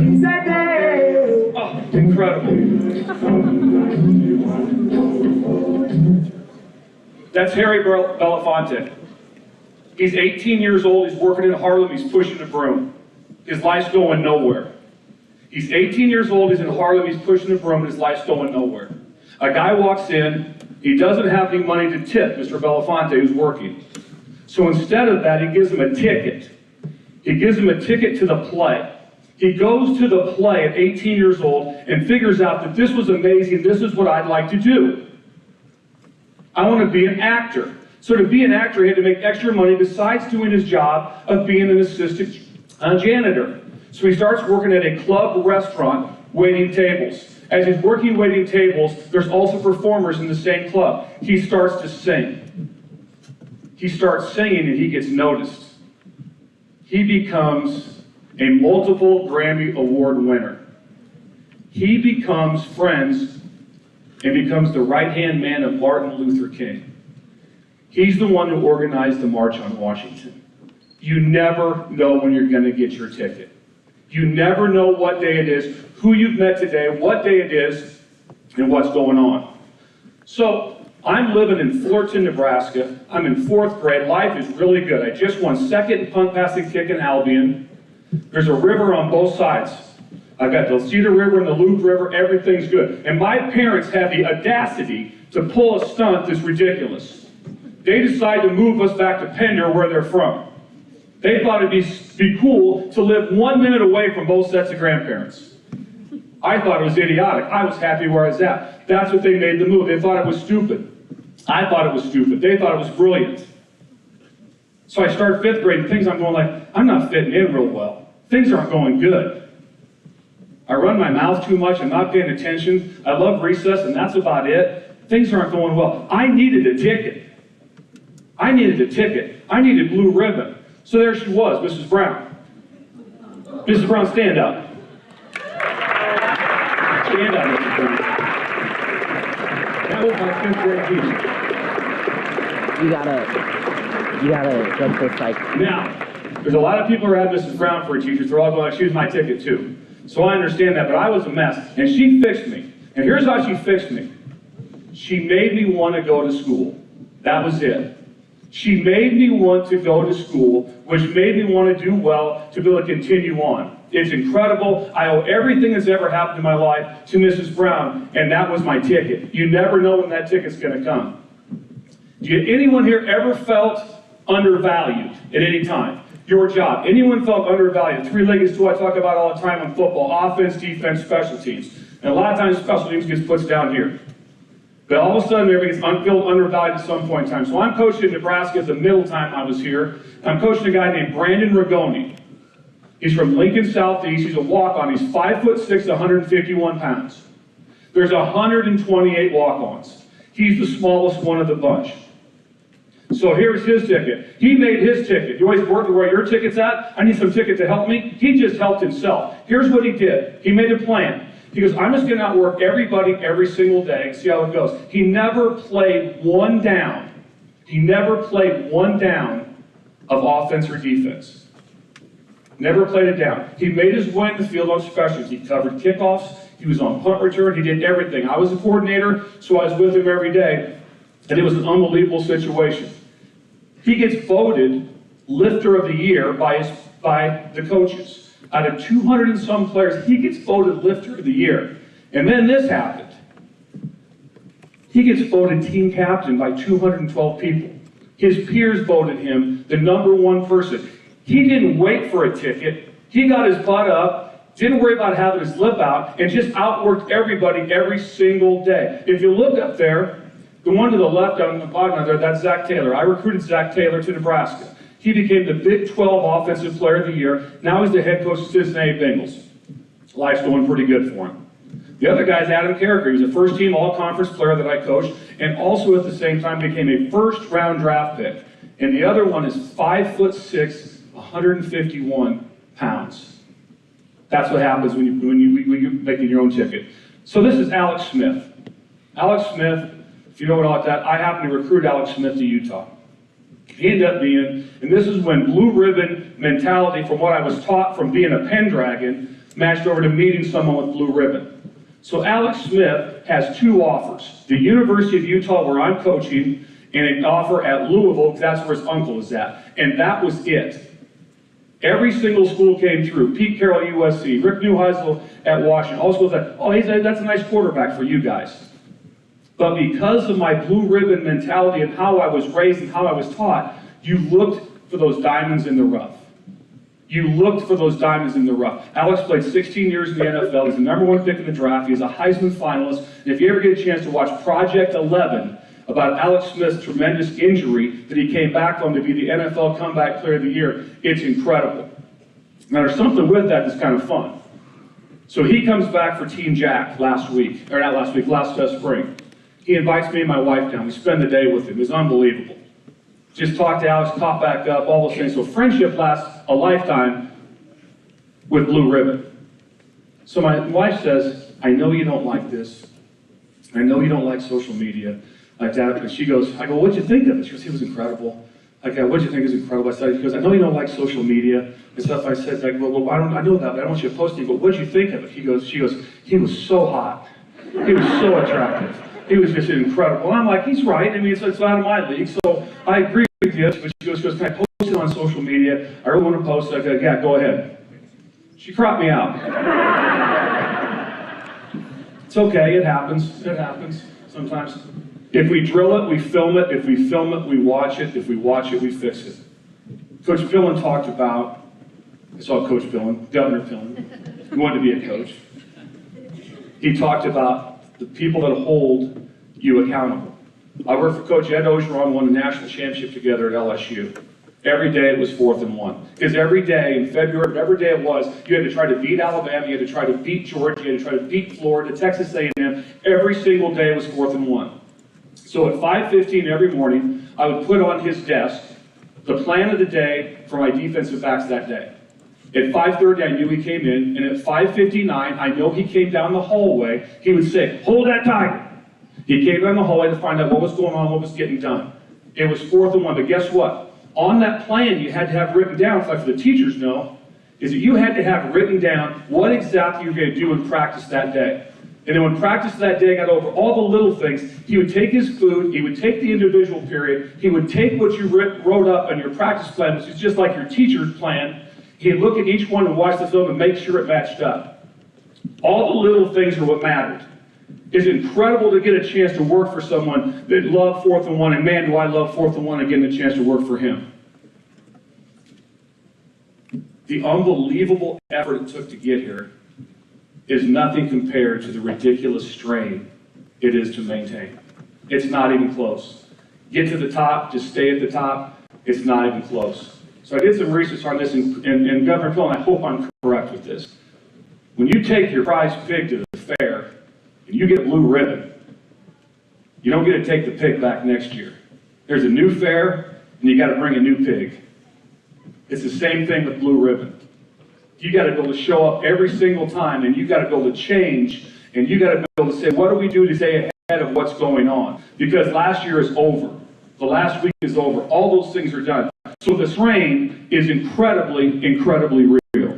Oh, incredible. That's Harry Belafonte. He's 18 years old, he's working in Harlem, he's pushing a broom. His life's going nowhere. He's 18 years old, he's in Harlem, he's pushing a broom, and his life's going nowhere. A guy walks in, he doesn't have any money to tip Mr. Belafonte, who's working. So instead of that, he gives him a ticket. He gives him a ticket to the play. He goes to the play at 18 years old and figures out that this was amazing, this is what I'd like to do. I want to be an actor. So to be an actor, he had to make extra money besides doing his job of being an assistant janitor. So he starts working at a club restaurant, waiting tables. As he's working waiting tables, there's also performers in the same club. He starts to sing. He starts singing and he gets noticed. He becomes a multiple Grammy Award winner. He becomes friends and becomes the right-hand man of Martin Luther King. He's the one who organized the March on Washington. You never know when you're going to get your ticket. You never know what day it is, who you've met today, what day it is, and what's going on. So, I'm living in Fullerton, Nebraska. I'm in 4th grade. Life is really good. I just won 2nd in punt passing kick in Albion. There's a river on both sides. I've got the Cedar River and the Loup River. Everything's good. And my parents had the audacity to pull a stunt that's ridiculous. They decided to move us back to Pender, where they're from. They thought it'd be cool to live 1 minute away from both sets of grandparents. I thought it was idiotic. I was happy where I was at. That's what they made the move. They thought it was stupid. I thought it was stupid. They thought it was brilliant. So I start 5th grade, and things I'm going like, I'm not fitting in real well. Things aren't going good. I run my mouth too much, I'm not paying attention. I love recess, and that's about it. Things aren't going well. I needed a ticket. I needed a ticket. I needed blue ribbon. So there she was, Mrs. Brown. Mrs. Brown, stand up. Stand up, Mrs. Brown. That was my 5th grade teacher. You gotta get this like... Now, there's a lot of people who had Mrs. Brown for a teacher. They're all going, she was my ticket too. So I understand that, but I was a mess. And she fixed me. And here's how she fixed me. She made me want to go to school. That was it. She made me want to go to school, which made me want to do well to be able to continue on. It's incredible. I owe everything that's ever happened in my life to Mrs. Brown, and that was my ticket. You never know when that ticket's going to come. Anyone here ever felt undervalued at any time? Your job. Anyone felt undervalued? 3-legged stool I talk about all the time on football. Offense, defense, special teams. And a lot of times special teams gets put down here. But all of a sudden everybody gets felt undervalued at some point in time. So I'm coaching in Nebraska at the middle time I was here. I'm coaching a guy named Brandon Rigoni. He's from Lincoln Southeast. He's a walk-on. He's 5'6", 151 pounds. There's 128 walk-ons. He's the smallest one of the bunch. So here's his ticket. He made his ticket. You always work where your ticket's at? I need some ticket to help me. He just helped himself. Here's what he did. He made a plan. He goes, I'm just going to outwork everybody every single day and see how it goes. He never played one down. He never played one down of offense or defense. Never played it down. He made his way in the field on specials. He covered kickoffs. He was on punt return. He did everything. I was a coordinator, so I was with him every day, and it was an unbelievable situation. He gets voted lifter of the year by the coaches. Out of 200 and some players, he gets voted lifter of the year. And then this happened. He gets voted team captain by 212 people. His peers voted him the #1 person. He didn't wait for a ticket. He got his butt up, didn't worry about having his lip out, and just outworked everybody every single day. If you look up there, the one to the left on the bottom there, that's Zach Taylor. I recruited Zach Taylor to Nebraska. He became the Big 12 Offensive Player of the Year. Now he's the head coach of the Cincinnati Bengals. Life's going pretty good for him. The other guy is Adam Carricker. He was a first-team all-conference player that I coached, and also at the same time became a first-round draft pick. And the other one is 5'6", 151 pounds. That's what happens when you're making your own ticket. So this is Alex Smith. Alex Smith, if you know about that, I happened to recruit Alex Smith to Utah. He ended up being, and this is when blue ribbon mentality from what I was taught from being a Pendragon matched over to meeting someone with blue ribbon. So Alex Smith has 2 offers. The University of Utah, where I'm coaching, and an offer at Louisville, because that's where his uncle is at. And that was it. Every single school came through. Pete Carroll, USC, Rick Neuheisel at Washington. All schools said, oh, that's a nice quarterback for you guys. But because of my blue ribbon mentality and how I was raised and how I was taught, you looked for those diamonds in the rough. You looked for those diamonds in the rough. Alex played 16 years in the NFL. He's the #1 pick in the draft. He's a Heisman finalist. And if you ever get a chance to watch Project 11 about Alex Smith's tremendous injury that he came back from to be the NFL Comeback Player of the Year, it's incredible. Now there's something with that that's kind of fun. So he comes back for Team Jack last spring. He invites me and my wife down. We spend the day with him. It's unbelievable. Just talk to Alex, pop back up, all those things. So friendship lasts a lifetime with blue ribbon. So my wife says, I know you don't like this. I know you don't like social media like that. And she goes, I go, what'd you think of it? She goes, he was incredible. I go, what'd you think is incredible? I said, she goes, I know you don't like social media and stuff. I said, well, I know that, but I don't want you to post it. But what'd you think of it? She goes, he was so hot. He was so attractive. He was just incredible. And I'm like, he's right. I mean, it's out of my league. So I agree with you. She goes, can I post it on social media? I really want to post it. I go, yeah, go ahead. She cropped me out. It's okay. It happens. It happens sometimes. If we drill it, we film it. If we film it, we watch it. If we watch it, we fix it. Coach Pillen talked about, I saw Coach Pillen, Governor Pillen. He wanted to be a coach. He talked about the people that hold you accountable. I worked for Coach Ed Ogeron, won the national championship together at LSU. Every day it was 4th and 1. Because every day in February, whatever day it was, you had to try to beat Alabama, you had to try to beat Georgia, you had to try to beat Florida, Texas A&M. Every single day was 4th and 1. So at 5:15 every morning, I would put on his desk the plan of the day for my defensive backs that day. At 5:30, I knew he came in, and at 5:59, I know he came down the hallway. He would say, hold that tiger. He came down the hallway to find out what was going on, what was getting done. It was 4th and 1, but guess what? On that plan, you had to have written down, like the teachers know, is that you had to have written down what exactly you were going to do in practice that day. And then when practice that day got over, all the little things, he would take his food, he would take the individual period, he would take what you wrote up on your practice plan, which is just like your teacher's plan. He'd look at each one and watch the film and make sure it matched up. All the little things are what mattered. It's incredible to get a chance to work for someone that loved 4th and 1, and man, do I love 4th and 1 and getting a chance to work for him. The unbelievable effort it took to get here is nothing compared to the ridiculous strain it is to maintain. It's not even close. Get to the top, just stay at the top, it's not even close. So I did some research on this, and Governor Pillen, I hope I'm correct with this. When you take your prize pig to the fair, and you get blue ribbon, you don't get to take the pig back next year. There's a new fair, and you got to bring a new pig. It's the same thing with blue ribbon. You got to be able to show up every single time, and you got to be able to change, and you got to be able to say, what do we do to stay ahead of what's going on? Because last year is over. The last week is over. All those things are done. So this rain is incredibly, incredibly real.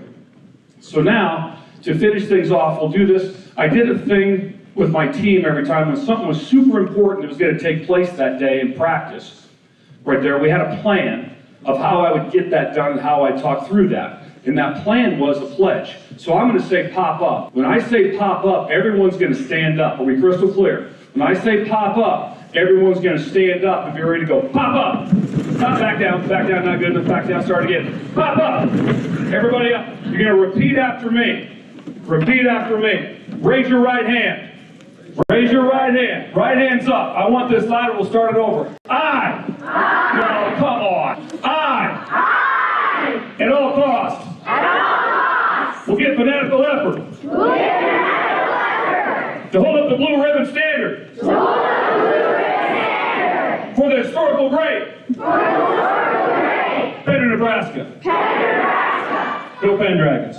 So now, to finish things off, we'll do this. I did a thing with my team every time when something was super important that was going to take place that day in practice. Right there, we had a plan of how I would get that done and how I'd talk through that. And that plan was a pledge. So I'm going to say pop up. When I say pop up, everyone's going to stand up. Are we crystal clear? When I say pop up, everyone's going to stand up and be ready to go. Pop up! Not back down, not good enough, back down, start again. Pop up! Everybody up. You're going to repeat after me. Repeat after me. Raise your right hand. Raise your right hand. Right hand's up. I want this louder. We'll start it over. I. No, come on. I. At all costs. We'll get fanatical effort. To hold up the blue ribbon standard. For the historical great. Pender, Nebraska. Go Penn Dragons. Go Penn Dragons.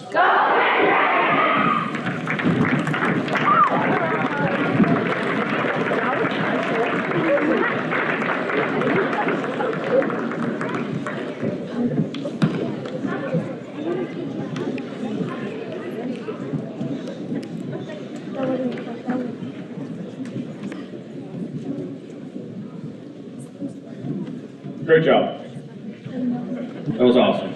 Great job. That was awesome.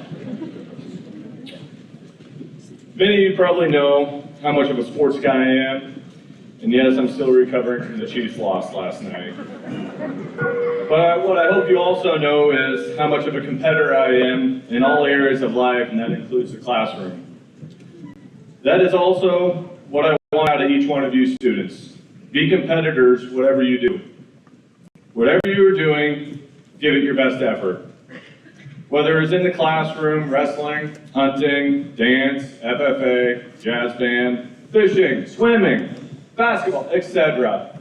Many of you probably know how much of a sports guy I am, and yes, I'm still recovering from the Chiefs' loss last night. But what I hope you also know is how much of a competitor I am in all areas of life, and that includes the classroom. That is also what I want out of each one of you students. Be competitors, whatever you do. Whatever you are doing, give it your best effort. Whether it's in the classroom, wrestling, hunting, dance, FFA, jazz band, fishing, swimming, basketball, etc.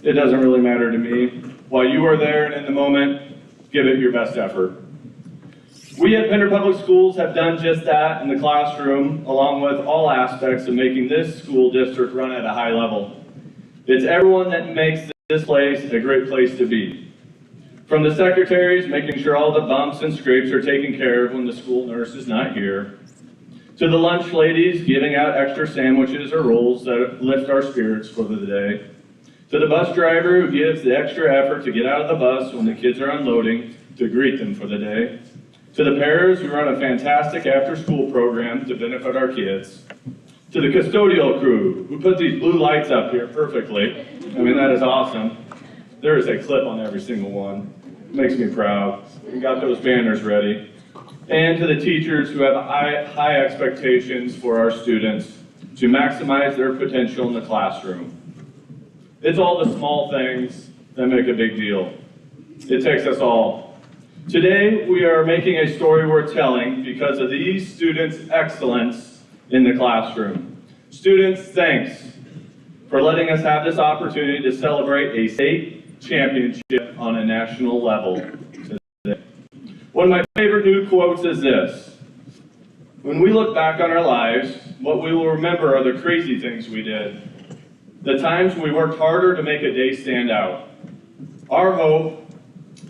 It doesn't really matter to me. While you are there and in the moment, give it your best effort. We at Pender Public Schools have done just that in the classroom, along with all aspects of making this school district run at a high level. It's everyone that makes this place a great place to be. From the secretaries, making sure all the bumps and scrapes are taken care of when the school nurse is not here, to the lunch ladies giving out extra sandwiches or rolls that lift our spirits for the day, to the bus driver who gives the extra effort to get out of the bus when the kids are unloading to greet them for the day, to the parents who run a fantastic after-school program to benefit our kids, to the custodial crew who put these blue lights up here perfectly. I mean, that is awesome. There is a clip on every single one. It makes me proud. We got those banners ready. And to the teachers who have high expectations for our students to maximize their potential in the classroom. It's all the small things that make a big deal. It takes us all. Today, we are making a story worth telling because of these students' excellence in the classroom. Students, thanks for letting us have this opportunity to celebrate a state championship on a national level today. One of my favorite new quotes is this: when we look back on our lives, what we will remember are the crazy things we did, the times we worked harder to make a day stand out. Our hope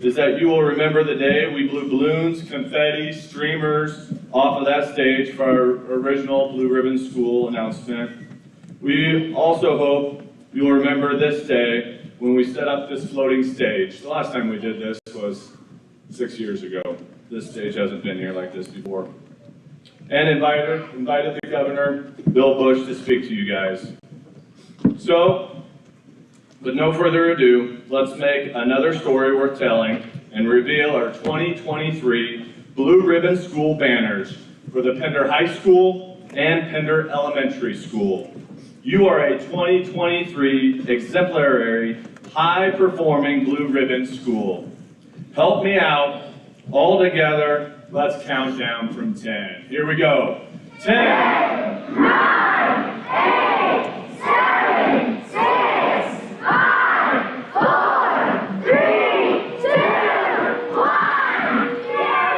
is that you will remember the day we blew balloons, confetti, streamers off of that stage for our original Blue Ribbon School announcement. We also hope you will remember this day when we set up this floating stage. The last time we did this was 6 years ago. This stage hasn't been here like this before. And invited the Governor, Bill Bush, to speak to you guys. So, with no further ado, let's make another story worth telling and reveal our 2023 Blue Ribbon School banners for the Pender High School and Pender Elementary School. You are a 2023 exemplary, high-performing Blue Ribbon School. Help me out. All together, let's count down from 10. Here we go. 10, 9, 8, 7, 6, 5, 4, 3, 2, 1. Yeah!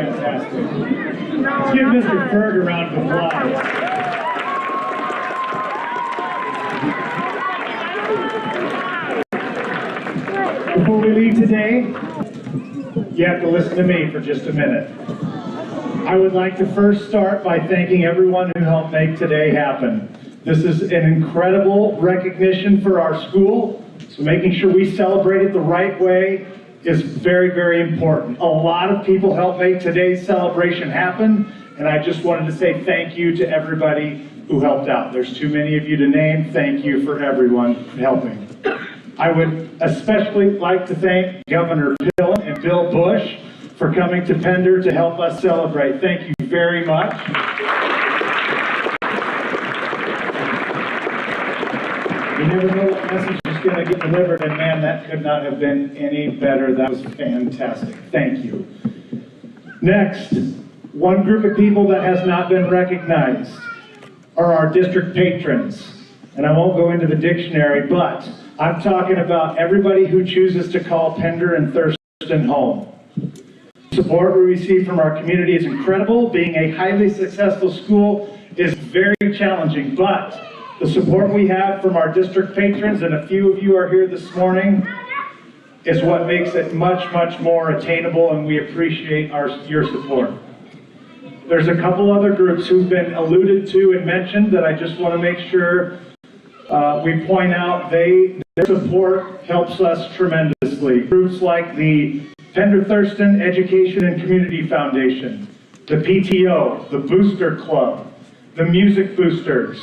fantastic. Let's give Mr. Ferg a round of applause. Before we leave today, you have to listen to me for just a minute. I would like to first start by thanking everyone who helped make today happen. This is an incredible recognition for our school, so making sure we celebrate it the right way is very, very important. A lot of people helped make today's celebration happen, and I just wanted to say thank you to everybody who helped out. There's too many of you to name. Thank you for everyone helping. I would especially like to thank Governor Pillen and Bill Bush for coming to Pender to help us celebrate. Thank you very much. You never know what message is going to get delivered, and man, that could not have been any better. That was fantastic. Thank you. Next, one group of people that has not been recognized are our district patrons. And I won't go into the dictionary, but I'm talking about everybody who chooses to call Pender and Thurston home. The support we receive from our community is incredible. Being a highly successful school is very challenging, but the support we have from our district patrons, and a few of you are here this morning, is what makes it much, much more attainable, and we appreciate your support. There's a couple other groups who've been alluded to and mentioned that I just want to make sure we point out. Their support helps us tremendously. Groups like the Pender Thurston Education and Community Foundation, the PTO, the Booster Club, the Music Boosters,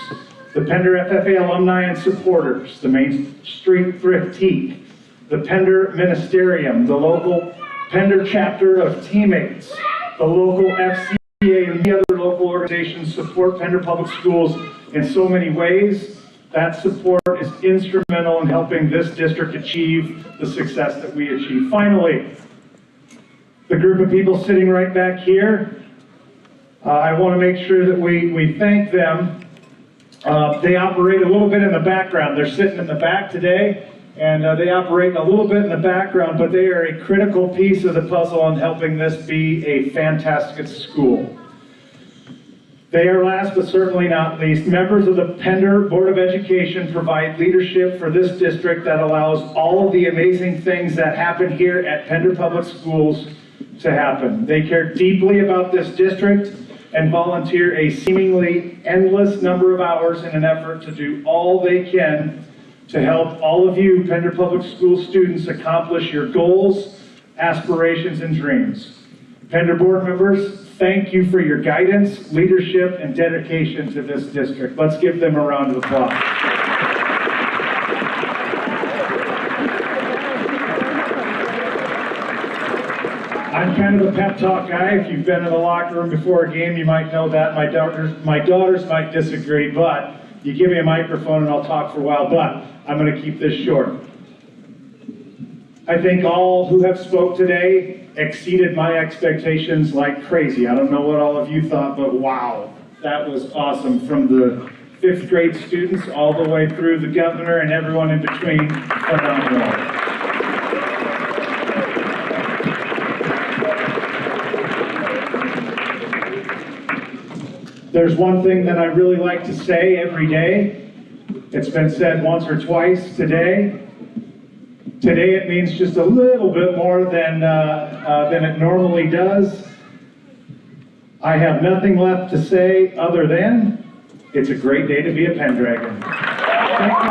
the Pender FFA Alumni and Supporters, the Main Street Thrift Teak, the Pender Ministerium, the local Pender chapter of Teammates, the local FCA, and the other local organizations support Pender Public Schools in so many ways. That support is instrumental in helping this district achieve the success that we achieve. Finally, the group of people sitting right back here, I want to make sure that we thank them. They operate a little bit in the background. They're sitting in the back today, and they operate a little bit in the background, but they are a critical piece of the puzzle in helping this be a fantastic school. They are last but certainly not least, members of the Pender Board of Education provide leadership for this district that allows all of the amazing things that happen here at Pender Public Schools to happen. They care deeply about this district and volunteer a seemingly endless number of hours in an effort to do all they can to help all of you Pender Public School students accomplish your goals, aspirations, and dreams. Pender board members, thank you for your guidance, leadership, and dedication to this district. Let's give them a round of applause. I'm kind of a pep talk guy. If you've been in the locker room before a game, you might know that. My daughters might disagree, but you give me a microphone and I'll talk for a while, but I'm going to keep this short. I think all who have spoke today exceeded my expectations like crazy. I don't know what all of you thought, but wow, that was awesome. From the 5th grade students all the way through the governor and everyone in between, phenomenal. There's one thing that I really like to say every day. It's been said once or twice today. Today it means just a little bit more than it normally does. I have nothing left to say other than it's a great day to be a Pendragon. Thank you.